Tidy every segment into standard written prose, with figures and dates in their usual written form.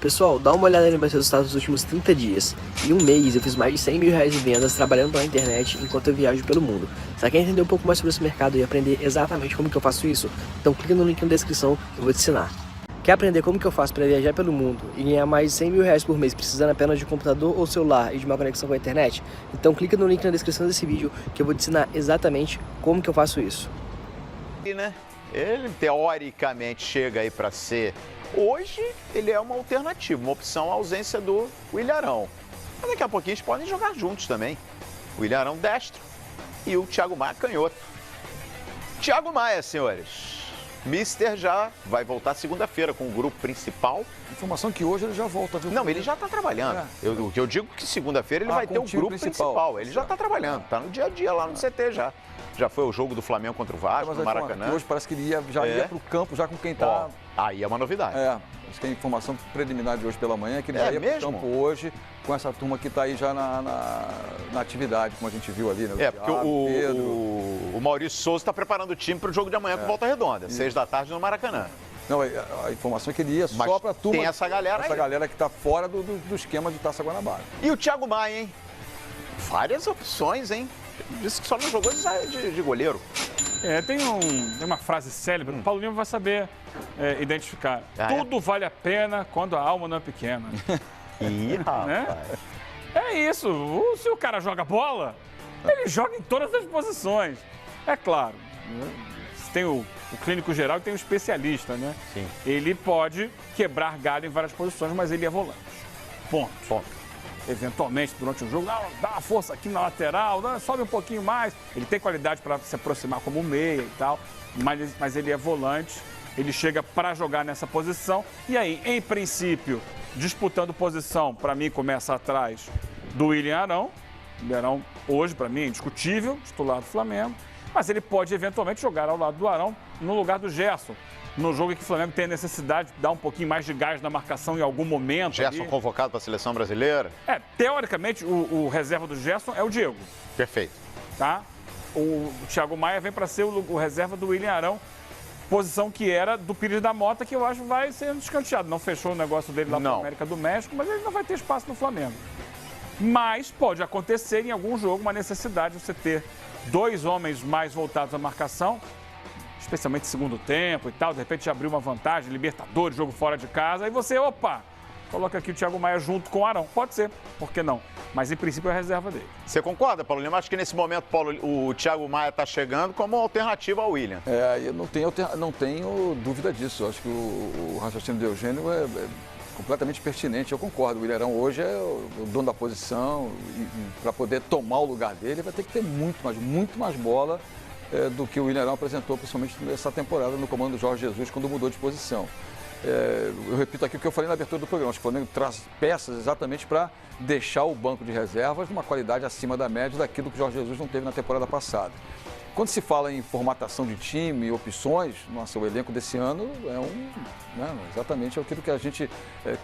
Pessoal, dá uma olhada nos resultados dos últimos 30 dias. Em um mês eu fiz mais de 100 mil reais em vendas trabalhando pela internet enquanto eu viajo pelo mundo. Você quer entender um pouco mais sobre esse mercado e aprender exatamente como que eu faço isso? Então clica no link na descrição que eu vou te ensinar. Quer aprender como que eu faço para viajar pelo mundo e ganhar mais de 100 mil reais por mês precisando apenas de um computador ou celular e de uma conexão com a internet? Então clica no link na descrição desse vídeo que eu vou te ensinar exatamente como que eu faço isso. Ele teoricamente chega aí para ser, hoje ele é uma alternativa, uma opção à ausência do Ilharão. Mas daqui a pouquinho eles podem jogar juntos também. O Ilharão destro e o Thiago Maia canhoto. Thiago Maia, senhores. Mister já vai voltar segunda-feira com o grupo principal. Informação que hoje ele já volta, viu? Não, ele já está trabalhando. Eu digo que segunda-feira ele vai ter o grupo principal. Ele já está trabalhando, está no dia a dia lá no CT já. Já foi o jogo do Flamengo contra o Vasco, no Maracanã. Hoje parece que ele ia para o campo já com quem está... Aí é uma novidade. Acho que a informação preliminar de hoje pela manhã é que ele já ia para o campo hoje com essa turma que está aí já na atividade, como a gente viu ali. Né? Porque o Maurício Souza está preparando o time para o jogo de amanhã com Volta Redonda, 6 da tarde no Maracanã. Não, a informação é que ele ia só para a turma. Tem essa galera que está fora do esquema de Taça Guanabara. E o Thiago Maia, hein? Várias opções, hein? Disse que só não jogou de goleiro. Tem uma frase célebre, o Paulo Lima vai saber identificar. Tudo vale a pena quando a alma não é pequena. Ih, rapaz. Né? É isso. Se o cara joga bola, ele joga em todas as posições. É claro. Tem o clínico geral e tem o especialista, né? Sim. Ele pode quebrar galho em várias posições, mas ele é volante. Ponto. Eventualmente, durante o jogo, dá uma força aqui na lateral, sobe um pouquinho mais. Ele tem qualidade para se aproximar como meia e tal, mas ele é volante, ele chega para jogar nessa posição. E aí, em princípio, disputando posição, para mim, começa atrás do William Arão. O Arão, hoje, para mim, é indiscutível, titular do Flamengo. Mas ele pode, eventualmente, jogar ao lado do Arão, no lugar do Gerson. No jogo em que o Flamengo tem a necessidade de dar um pouquinho mais de gás na marcação em algum momento. Gerson convocado para a seleção brasileira? Teoricamente, o reserva do Gerson é o Diego. Perfeito. Tá? O Thiago Maia vem para ser o reserva do William Arão, posição que era do Pires da Mota, que eu acho vai ser descanteado. Não fechou o negócio dele lá na América do México, mas ele não vai ter espaço no Flamengo. Mas pode acontecer em algum jogo uma necessidade de você ter dois homens mais voltados à marcação, especialmente segundo tempo e tal, de repente abrir uma vantagem, Libertadores, jogo fora de casa, aí você, coloca aqui o Thiago Maia junto com o Arão. Pode ser, por que não? Mas em princípio é a reserva dele. Você concorda, Paulo Lima? Acho que nesse momento, Paulo, o Thiago Maia está chegando como alternativa ao William. Eu não tenho dúvida disso. Eu acho que o raciocínio do Eugênio é completamente pertinente. Eu concordo. O Ilharão hoje é o dono da posição e para poder tomar o lugar dele vai ter que ter muito mais bola do que o Ilharão apresentou, principalmente nessa temporada no comando do Jorge Jesus, quando mudou de posição. Eu repito aqui o que eu falei na abertura do programa. Acho que o Flamengo traz peças exatamente para deixar o banco de reservas numa qualidade acima da média daquilo que o Jorge Jesus não teve na temporada passada. Quando se fala em formatação de time, opções, o elenco desse ano exatamente aquilo que a gente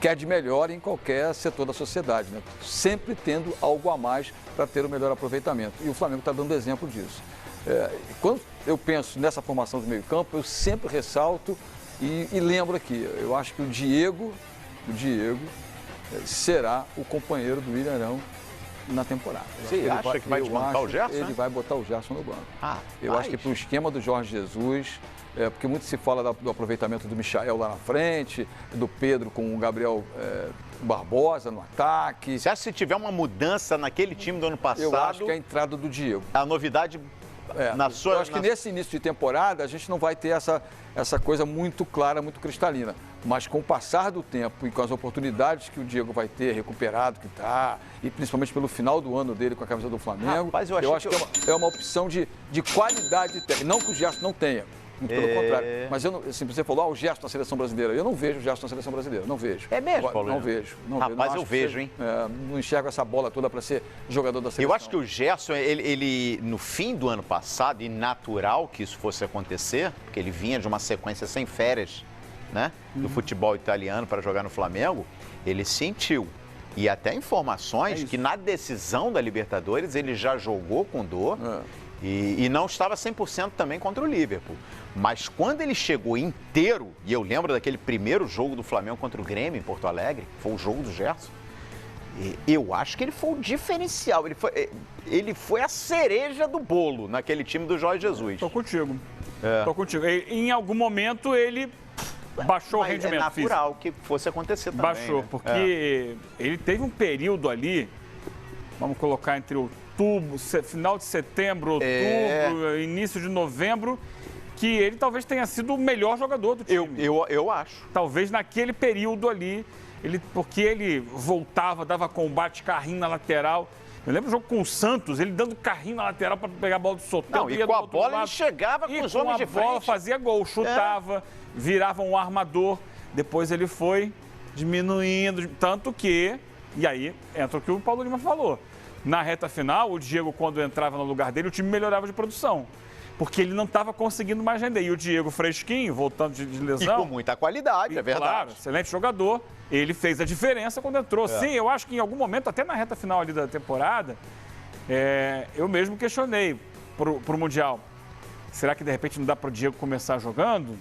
quer de melhor em qualquer setor da sociedade, né? Sempre tendo algo a mais para ter o melhor aproveitamento. E o Flamengo está dando exemplo disso. Quando eu penso nessa formação do meio-campo, eu sempre ressalto e lembro aqui, eu acho que o Diego será o companheiro do William Arão na temporada. Você acha que vai desmontar o Gerson? Ele vai botar o Gerson no banco. Eu acho que para o esquema do Jorge Jesus, porque muito se fala do aproveitamento do Michael lá na frente, do Pedro com o Gabriel Barbosa no ataque. Você acha que se tiver uma mudança naquele time do ano passado... Eu acho que é a entrada do Diego. A novidade... Eu acho que nesse início de temporada a gente não vai ter essa coisa muito clara, muito cristalina. Mas com o passar do tempo e com as oportunidades que o Diego vai ter, recuperado que está, e principalmente pelo final do ano dele com a camisa do Flamengo, Rapaz, eu acho que é uma opção de qualidade técnica. Não que o Gerson não tenha, muito pelo contrário. Mas assim, você falou, o Gerson na seleção brasileira. Eu não vejo o Gerson na seleção brasileira, não vejo. É mesmo, Paulo? Não vejo. Rapaz, eu vejo, hein? Não enxergo essa bola toda para ser jogador da seleção. Eu acho que o Gerson, ele no fim do ano passado, e natural que isso fosse acontecer, porque ele vinha de uma sequência sem férias, né, do futebol italiano para jogar no Flamengo, ele sentiu. E até informações que na decisão da Libertadores ele já jogou com dor E não estava 100% também contra o Liverpool. Mas quando ele chegou inteiro, e eu lembro daquele primeiro jogo do Flamengo contra o Grêmio em Porto Alegre, foi o jogo do Gerson, eu acho que ele foi o diferencial, ele foi a cereja do bolo naquele time do Jorge Jesus. Tô contigo. Tô contigo. Em algum momento ele baixou o rendimento físico. É natural físico. que fosse acontecer também. Baixou, né? porque ele teve um período ali, vamos colocar entre outubro, final de setembro, outubro, início de novembro, que ele talvez tenha sido o melhor jogador do time. Eu acho. Talvez naquele período ali, porque ele voltava, dava combate, carrinho na lateral. Eu lembro do jogo com o Santos, ele dando carrinho na lateral para pegar a bola do Soteldo. Não, e com a bola ele chegava com os homens de frente. Com a bola fazia gol, chutava, virava um armador. Depois ele foi diminuindo, tanto que... E aí entra o que o Paulo Lima falou. Na reta final, o Diego, quando entrava no lugar dele, o time melhorava de produção. Porque ele não estava conseguindo mais render. E o Diego fresquinho, voltando de lesão... E com muita qualidade, é verdade. Claro, excelente jogador. Ele fez a diferença quando entrou. Sim, eu acho que em algum momento, até na reta final ali da temporada, eu mesmo questionei pro Mundial. Será que de repente não dá para o Diego começar jogando?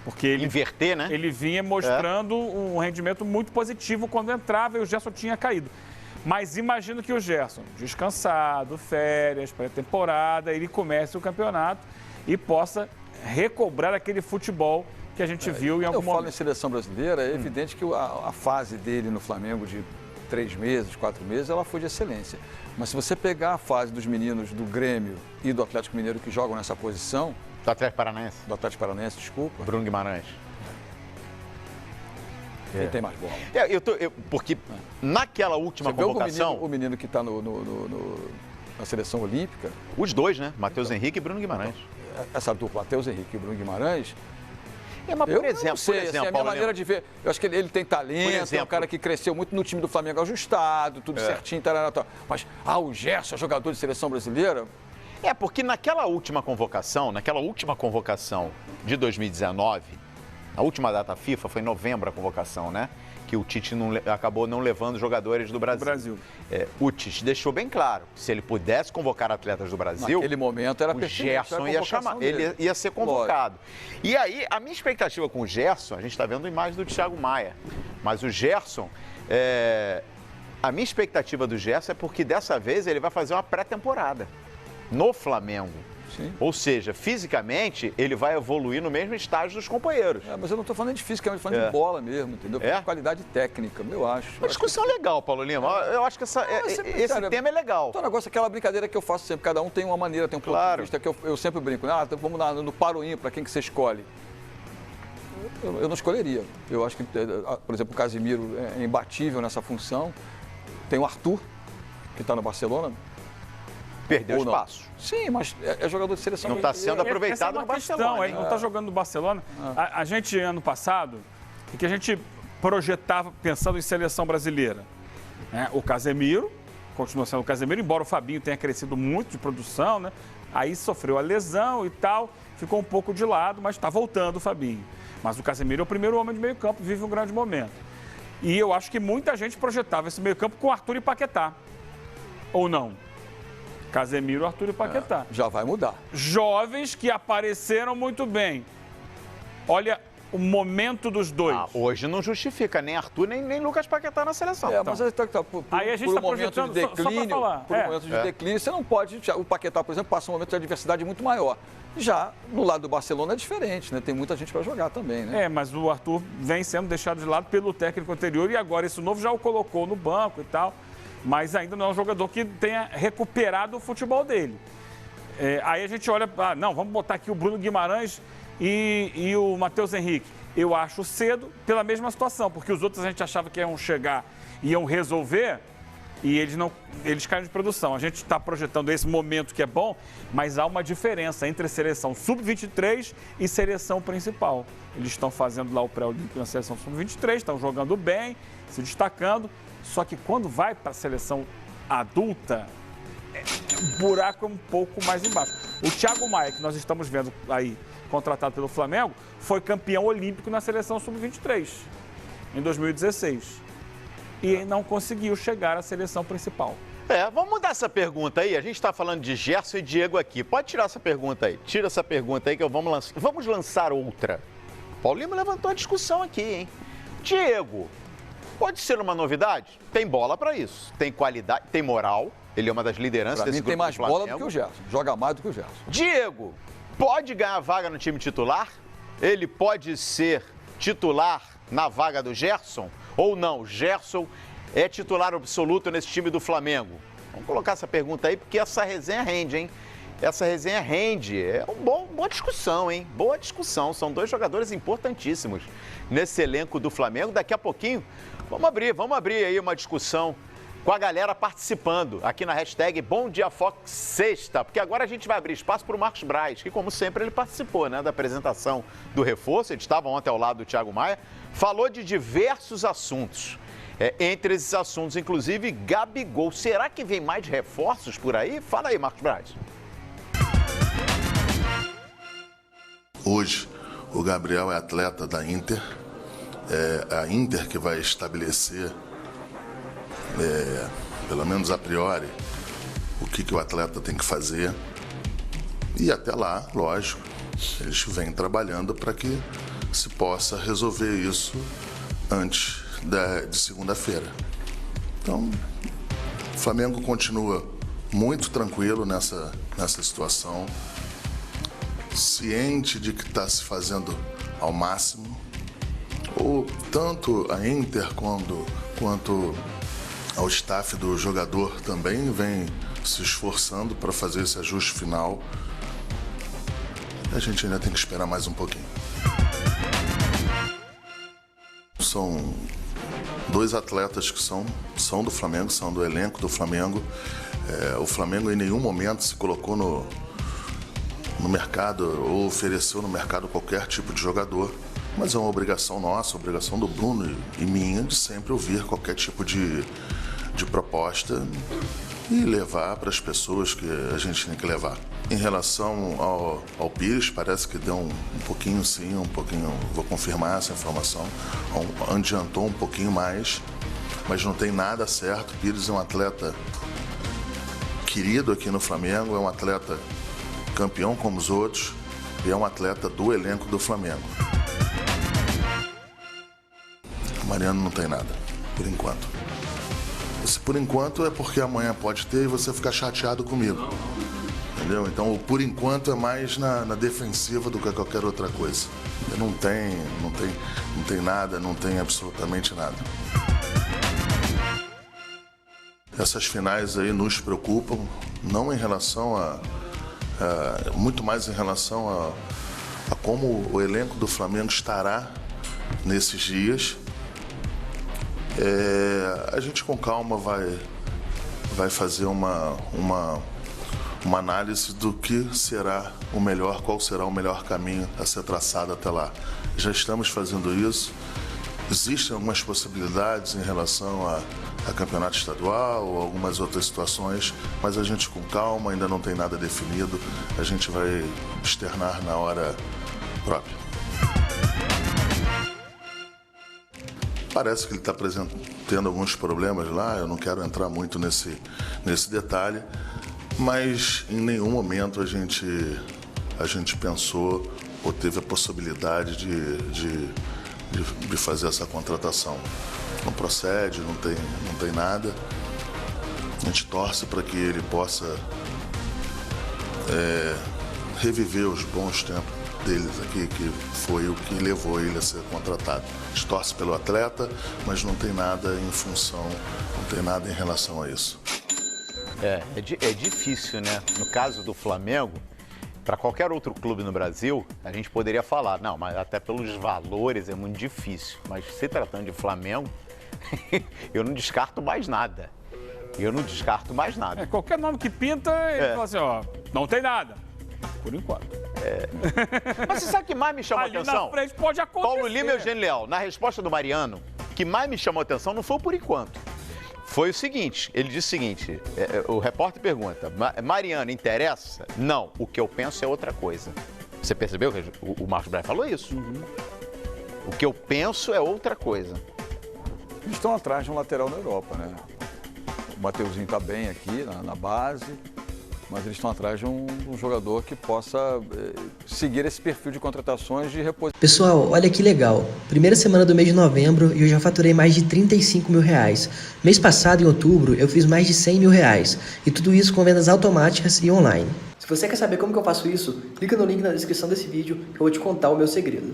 Porque ele... Inverter, né? Ele vinha mostrando um rendimento muito positivo quando entrava e o Gerson tinha caído. Mas imagino que o Gerson, descansado, férias, pré-temporada, ele comece o campeonato e possa recobrar aquele futebol que a gente viu em algum momento. Eu falo em seleção brasileira, é evidente que a fase dele no Flamengo de 3 meses, 4 meses, ela foi de excelência. Mas se você pegar a fase dos meninos do Grêmio e do Atlético Mineiro que jogam nessa posição... Do Atlético Paranaense. Do Atlético Paranaense, desculpa. Bruno Guimarães. Quem tem mais bola? Porque naquela última convocação... O menino que está na seleção olímpica... Os dois, né? Matheus Henrique e Bruno Guimarães. Essa dupla, Matheus Henrique e Bruno Guimarães... Mas por exemplo, assim, a minha maneira de ver... Eu acho que ele tem talento, é um cara que cresceu muito no time do Flamengo ajustado, tudo certinho, tarará. Mas, o Gerson é jogador de seleção brasileira... Porque naquela última convocação de 2019, a última data FIFA foi em novembro a convocação, né? Que o Tite acabou não levando jogadores do Brasil. O Tite deixou bem claro que se ele pudesse convocar atletas do Brasil... Naquele momento era o Gerson ia chamar, ele ia ser convocado. Lógico. E aí, a minha expectativa com o Gerson, a gente está vendo a imagem do Thiago Maia, mas o Gerson... A minha expectativa do Gerson é porque dessa vez ele vai fazer uma pré-temporada no Flamengo. Sim. Ou seja, fisicamente, ele vai evoluir no mesmo estágio dos companheiros. Mas eu não estou falando de fisicamente, estou falando de bola mesmo, entendeu? De qualidade técnica, eu acho. Uma discussão legal, Paulo Lima. Eu acho que esse tema é legal. Então, negócio, aquela brincadeira que eu faço sempre, cada um tem uma maneira, tem um ponto de vista que eu sempre brinco. Vamos lá, no paro ímpar, quem que você escolhe? Eu não escolheria. Eu acho que, por exemplo, o Casemiro é imbatível nessa função. Tem o Arthur, que está no Barcelona. Perdeu espaço. Sim, mas é jogador de seleção. Não está sendo aproveitado no Barcelona. Ele não está jogando no Barcelona. A gente, ano passado, o que a gente projetava pensando em seleção brasileira? O Casemiro, continua sendo o Casemiro, embora o Fabinho tenha crescido muito de produção, né? Aí sofreu a lesão e tal, ficou um pouco de lado, mas está voltando o Fabinho. Mas o Casemiro é o primeiro homem de meio campo, vive um grande momento. E eu acho que muita gente projetava esse meio campo com Arthur e Paquetá. Ou não? Casemiro, Arthur e Paquetá. Já vai mudar. Jovens que apareceram muito bem. Olha o momento dos dois. Hoje não justifica nem Arthur, nem Lucas Paquetá na seleção. Mas aí a gente está projetando de declínio, por um momento de declínio, você não pode... O Paquetá, por exemplo, passa um momento de adversidade muito maior. Já no lado do Barcelona é diferente, né? Tem muita gente para jogar também, né? Mas o Arthur vem sendo deixado de lado pelo técnico anterior e agora esse novo já o colocou no banco e tal. Mas ainda não é um jogador que tenha recuperado o futebol dele. Aí a gente olha, vamos botar aqui o Bruno Guimarães e o Matheus Henrique. Eu acho cedo pela mesma situação, porque os outros a gente achava que iam chegar, iam resolver e eles caem de produção. A gente está projetando esse momento que é bom, mas há uma diferença entre seleção sub-23 e seleção principal. Eles estão fazendo lá o pré-olímpico na seleção sub-23, estão jogando bem, se destacando. Só que quando vai para a seleção adulta, o buraco é um pouco mais embaixo. O Thiago Maia, que nós estamos vendo aí, contratado pelo Flamengo, foi campeão olímpico na seleção sub-23, em 2016. E não conseguiu chegar à seleção principal. Vamos mudar essa pergunta aí. A gente está falando de Gerson e Diego aqui. Pode tirar essa pergunta aí. Tira essa pergunta aí que vamos lançar outra. Paulinho levantou a discussão aqui, hein? Diego, pode ser uma novidade? Tem bola para isso. Tem qualidade, tem moral. Ele é uma das lideranças desse grupo do Flamengo. Tem mais bola do que o Gerson. Joga mais do que o Gerson. Diego, pode ganhar vaga no time titular? Ele pode ser titular na vaga do Gerson? Ou não? Gerson é titular absoluto nesse time do Flamengo? Vamos colocar essa pergunta aí, porque essa resenha rende, hein? Essa resenha rende. É uma boa discussão, hein? Boa discussão. São dois jogadores importantíssimos nesse elenco do Flamengo. Daqui a pouquinho, vamos abrir aí uma discussão com a galera participando aqui na hashtag Bom Dia Fox Sexta, porque agora a gente vai abrir espaço para o Marcos Braz, que como sempre ele participou, né, da apresentação do reforço. Ele estava ontem ao lado do Thiago Maia, falou de diversos assuntos. Entre esses assuntos, inclusive, Gabigol. Será que vem mais reforços por aí? Fala aí, Marcos Braz. Hoje, o Gabriel é atleta da Inter. É a Inter que vai estabelecer, pelo menos a priori, o que o atleta tem que fazer. E até lá, lógico, eles vêm trabalhando para que se possa resolver isso antes de segunda-feira. Então, o Flamengo continua muito tranquilo nessa situação, ciente de que está se fazendo ao máximo. Tanto a Inter quanto ao staff do jogador também vem se esforçando para fazer esse ajuste final. A gente ainda tem que esperar mais um pouquinho. São dois atletas que são do Flamengo, são do elenco do Flamengo. O Flamengo em nenhum momento se colocou no mercado ou ofereceu no mercado qualquer tipo de jogador. Mas é uma obrigação nossa, obrigação do Bruno e minha, de sempre ouvir qualquer tipo de proposta e levar para as pessoas que a gente tem que levar. Em relação ao Pires, parece que deu um pouquinho sim, vou confirmar essa informação, adiantou um pouquinho mais, mas não tem nada certo. O Pires é um atleta querido aqui no Flamengo, é um atleta campeão como os outros e é um atleta do elenco do Flamengo. O Mariano não tem nada, por enquanto. Esse por enquanto é porque amanhã pode ter e você ficar chateado comigo. Entendeu? Então, o por enquanto é mais na defensiva do que qualquer outra coisa. Não tem nada, não tem absolutamente nada. Essas finais aí nos preocupam, não em relação muito mais em relação a como o elenco do Flamengo estará nesses dias. A gente com calma vai fazer uma análise do que será o melhor, qual será o melhor caminho a ser traçado até lá. Já estamos fazendo isso. Existem algumas possibilidades em relação a campeonato estadual ou algumas outras situações, mas a gente com calma, ainda não tem nada definido, a gente vai externar na hora própria. Parece que ele está tendo alguns problemas lá, eu não quero entrar muito nesse detalhe, mas em nenhum momento a gente pensou ou teve a possibilidade de fazer essa contratação. Não procede, não tem nada. A gente torce para que ele possa reviver os bons tempos deles aqui, que foi o que levou ele a ser contratado. A gente torce pelo atleta, mas não tem nada em função, não tem nada em relação a isso. É difícil, né? No caso do Flamengo, para qualquer outro clube no Brasil, a gente poderia falar, não, mas até pelos valores é muito difícil. Mas se tratando de Flamengo, eu não descarto mais nada. Qualquer nome que pinta, ele fala assim, ó, não tem nada. Por enquanto. Mas você sabe o que mais me chamou a Ali atenção? na frente pode acontecer. Paulo Lima e Eugênio Leal, na resposta do Mariano, o que mais me chamou a atenção não foi o por enquanto. Foi o seguinte, ele disse o seguinte, o repórter pergunta, Mariano, interessa? Não, o que eu penso é outra coisa. Você percebeu que o Marcos Braz falou isso? Uhum. O que eu penso é outra coisa. Eles estão atrás de um lateral na Europa, né? O Mateuzinho está bem aqui na base, mas eles estão atrás de um jogador que possa seguir esse perfil de contratações de reposição. Pessoal, olha que legal. Primeira semana do mês de novembro e eu já faturei mais de 35 mil reais. Mês passado, em outubro, eu fiz mais de 100 mil reais. E tudo isso com vendas automáticas e online. Se você quer saber como que eu faço isso, clica no link na descrição desse vídeo que eu vou te contar o meu segredo.